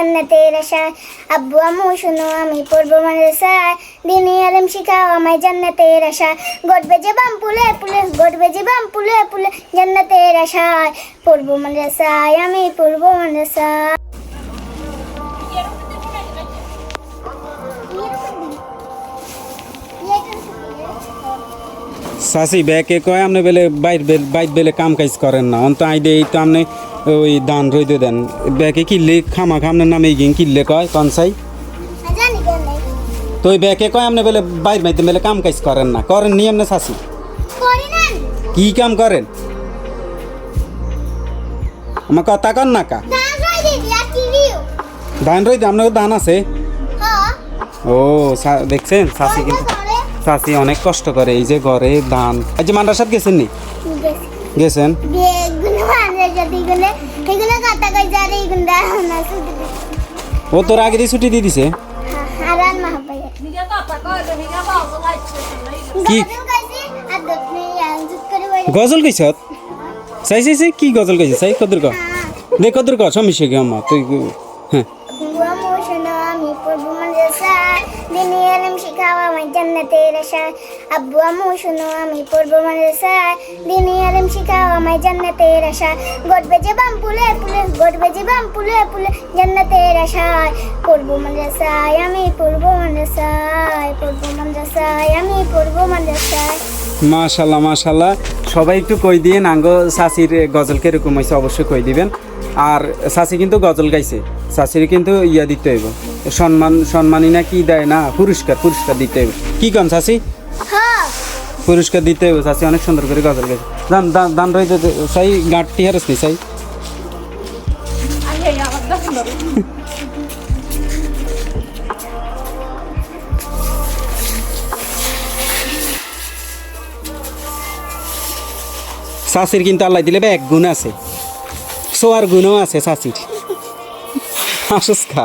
জান্নাতের আশায় আব্বু আম্মু শোনো আমি পড়বো মাদ্রাসায় দিনী আলেম শিখাও আমায় জান্নাতের আশায় গড়বে যে বাম পুলে পুলে গড়বে যে বাম পুলে পুলে জান্নাতের আশায় পড়বো মাদ্রাসায় আমি পড়বো মাদ্রাসায়। চাষি ব্যাকে কয় আপনি বেলে বাইর বেলে কাম কাজ করেন না অন্ত আইডে এই তো আপনি ওই দান রইতে দেন ব্যাকে কিনলে খামা খামনের নামে গিয়ে কিনলে কয় কনসাই জানি কেন তো ওই ব্যাকে কয় আপনি বেলে বাইর মাইতে বেলে কাম কাজ করেন না করেন নি আপনি চাষি করি না কি কাম করেন আমার কথা কন না কা দান রই দিদি আর কি দিও ধান রইতে আপনার ধান আছে হ্যাঁ ও দেখছেন চাষি কিন্তু চাষি অনেক কষ্ট করে এই যে ঘরে ধান আজ যে মাদ্রাসাত গেছেন নি গেছেন বেগুন মানে যদি গুনে এগুলো কথা কই যারে এগুলো না শুধু ও তোর আগে দিয়ে ছুটি দিয়ে দিছে হারান মাহবাই কি গজল গাইছি আর দক্ষিণে আঞ্জুত করে বই গজল কইছত চাই চাই চাই কি গজল কইছে চাই কদর ক দেখ কদর ক সমস্যা কি আমার তুই হ্যাঁ বুয়া মোশনা আমি পড়বো মাদ্রাসায় দিনী আলেম শিখাও আমায় জান্নাতের আশায় আব্বু আম্মু শোনো আমি পড়বো মাদ্রাসায় দিনী আলেম শিখাও আমায় জান্নাতের আশায় গড়বে যে বাম পুলে পুলে গড়বে যে বাম পুলে পুলে জান্নাতের আশায় পড়বো মাদ্রাসায় আমি পড়বো মাদ্রাসায় পড়বো মাদ্রাসায় আমি পড়বো মাদ্রাসায়। মাশাল্লাহ মাশাল্লাহ সবাই একটু কই দিয়ে নাঙ্গো চাষির গজল কিরকম হয়েছে অবশ্যই কই দিবেন আর চাষি কিন্তু গজল গাইছে চাষির কিন্তু ইয়া দিতে হইব সম্মানী না কি দেয় না পুরস্কার দিতে হইব কি কম চাষি হ্যাঁ পুরস্কার দিতে হইব চাষি অনেক সুন্দর করে গজল গাইছে দান রইতে চাই গাঁটটি হারাস নি চাই চাষির কিন্তু আল্লাহ দিলে এক গুণ আছে সোয়ার গুণও আছে চাষির আসুস খা